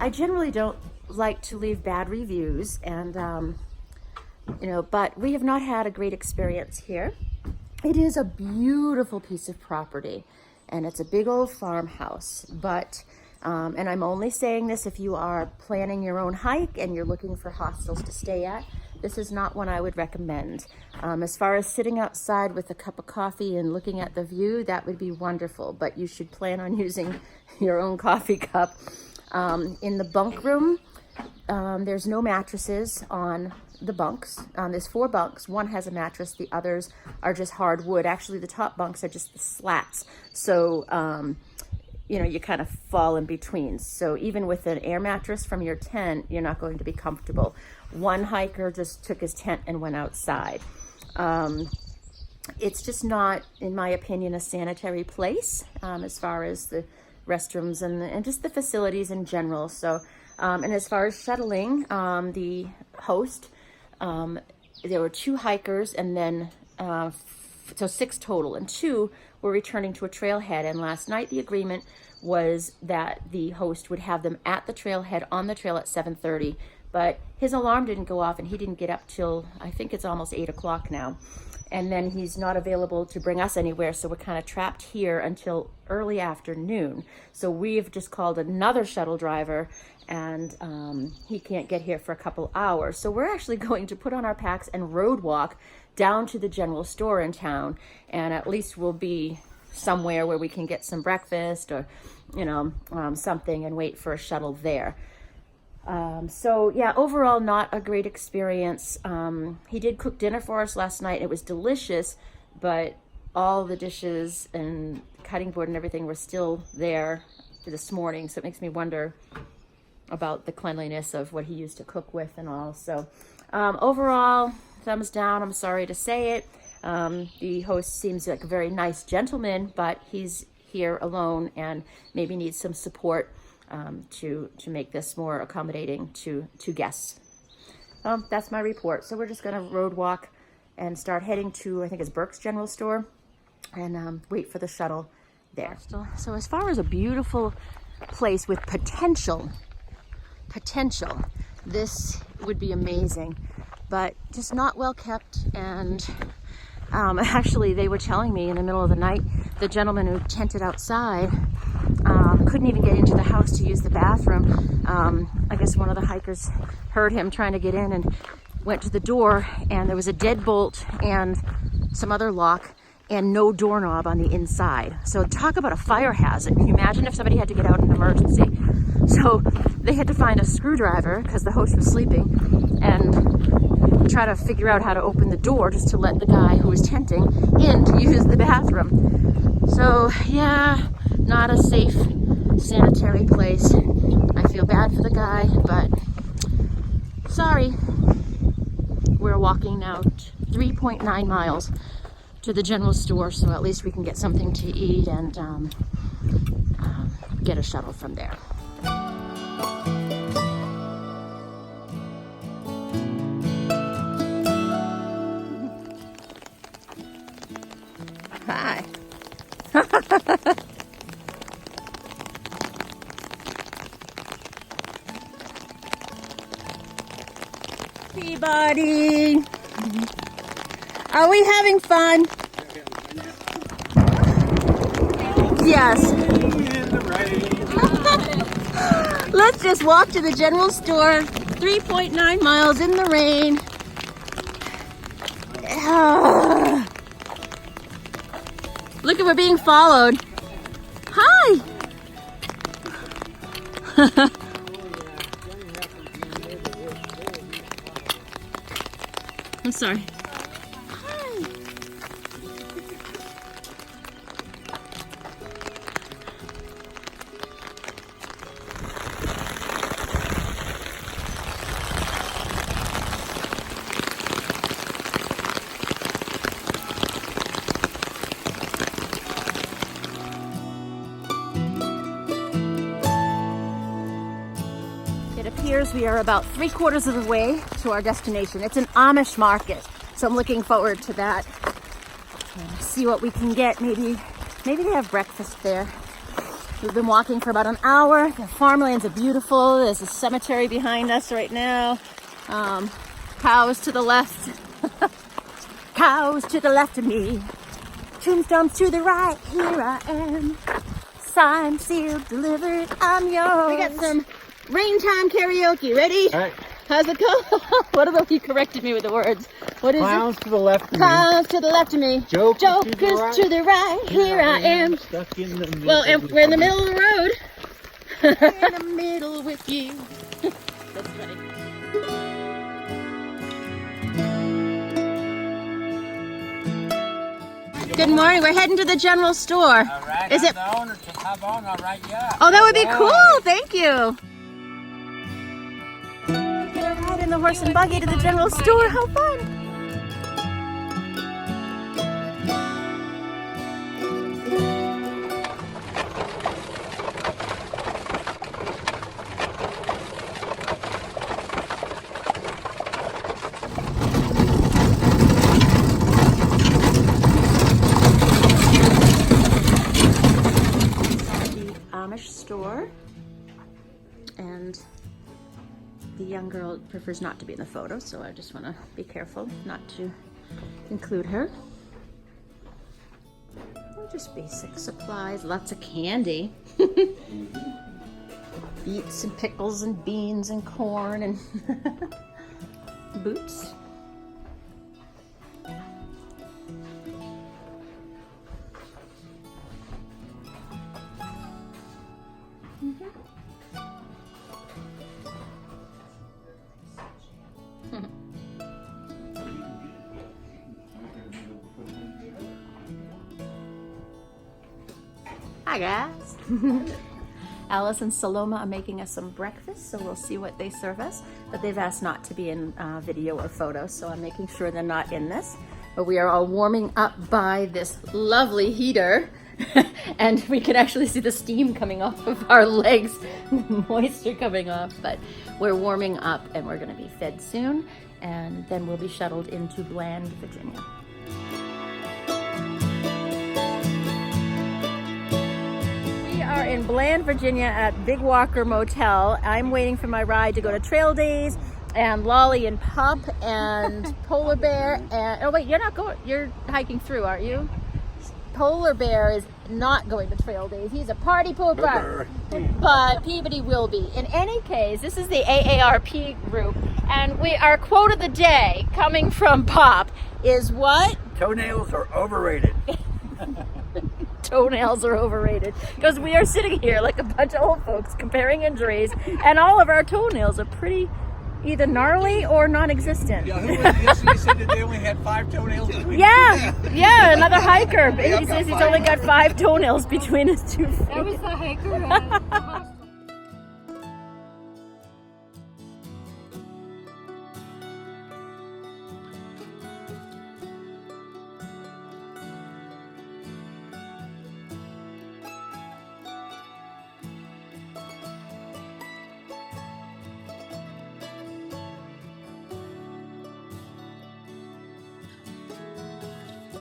I generally don't like to leave bad reviews, and but we have not had a great experience here. It is a beautiful piece of property, and it's a big old farmhouse, but and I'm only saying this if you are planning your own hike and you're looking for hostels to stay at. This is not one I would recommend. As far as sitting outside with a cup of coffee and looking at the view, that would be wonderful, but you should plan on using your own coffee cup. In the bunk room, there's no mattresses on the bunks. There's 4 bunks. One has a mattress. The others are just hardwood. Actually, the top bunks are just the slats. So, you kind of fall in between. So even with an air mattress from your tent, you're not going to be comfortable. One hiker just took his tent and went outside. It's just not, in my opinion, a sanitary place as far as the restrooms and just the facilities in general. So, and as far as shuttling, the host, there were 2 hikers, and then so 6 total, and 2 were returning to a trailhead. And last night the agreement was that the host would have them at the trailhead on the trail at 7:30, but his alarm didn't go off and he didn't get up till, I think it's almost 8 o'clock now. And then he's not available to bring us anywhere, so we're kind of trapped here until early afternoon. So we've just called another shuttle driver, and he can't get here for a couple hours. So we're actually going to put on our packs and road walk down to the general store in town, and at least we'll be somewhere where we can get some breakfast or something, and wait for a shuttle there. So yeah, overall not a great experience. He did cook dinner for us last night. It was delicious, but all the dishes and cutting board and everything were still there this morning. So it makes me wonder about the cleanliness of what he used to cook with and all. So overall, thumbs down. I'm sorry to say it. The host seems like a very nice gentleman, but he's here alone and maybe needs some support to make this more accommodating to guests. That's my report. So we're just going to road walk and start heading to, I think it's Burke's General Store, and wait for the shuttle there. So as far as a beautiful place with potential, this would be amazing, but just not well kept. And actually they were telling me in the middle of the night, the gentleman who tented outside couldn't even get into the house to use the bathroom. I guess one of the hikers heard him trying to get in and went to the door, and there was a deadbolt and some other lock and no doorknob on the inside. So talk about a fire hazard. Can you imagine if somebody had to get out in an emergency? So they had to find a screwdriver because the host was sleeping, and try to figure out how to open the door just to let the guy who was tenting in to use the bathroom. So yeah, not a safe, sanitary place. I feel bad for the guy, but sorry. We're walking now 3.9 miles to the general store, so at least we can get something to eat and get a shuttle from there. Hi. Hey, buddy. Are we having fun? Yes. Let's just walk to the general store. 3.9 miles in the rain. Look at, we're being followed. Hi. I'm sorry. Hi. It appears we are about 3/4 of the way to our destination. It's an Amish market, so I'm looking forward to that. See what we can get. Maybe they have breakfast there. We've been walking for about an hour. The farmlands are beautiful. There's a cemetery behind us right now. Cows to the left. Cows to the left of me. Tombstones to the right. Here I am. Signed, sealed, delivered. I'm yours. We got some rain time karaoke. Ready? All right. How's it go? What about he corrected me with the words? What is Clowns it? to the left of me. Clowns to the left of me. Jokers to the right. Here I am. Stuck in the middle. Well, and we're in the middle of the road. In the middle with you. That's funny. Good morning. We're heading to the general store. All right, Is I'm it? the owner to come on, all right, yeah. Oh, that would be All cool. right. Thank you. Get a ride in the horse and buggy to the general store. How fun! Amish store, and the young girl prefers not to be in the photo, so I just want to be careful not to include her. Just basic supplies, lots of candy. Beets and pickles and beans and corn and boots. Hi guys! Alice and Saloma are making us some breakfast, so we'll see what they serve us. But they've asked not to be in video or photo, so I'm making sure they're not in this. But we are all warming up by this lovely heater. And we can actually see the steam coming off of our legs, moisture coming off. But we're warming up and we're going to be fed soon. And then we'll be shuttled into Bland, Virginia. We are in Bland, Virginia at Big Walker Motel. I'm waiting for my ride to go to Trail Days and Lolly and Pup and Polar Bear. And oh wait, you're not going, you're hiking through, aren't you? Polar Bear is not going to Trail Days. He's a party pooper, but Peabody will be. In any case, this is the AARP group, and our quote of the day coming from Pop is what? Toenails are overrated. Toenails are overrated, because we are sitting here like a bunch of old folks comparing injuries, and all of our toenails are pretty either gnarly or non-existent. Yeah, who was yesterday said that they only had 5 toenails between Yeah, another hiker. He says he's only got 5 toenails between his 2 feet. That was the hiker.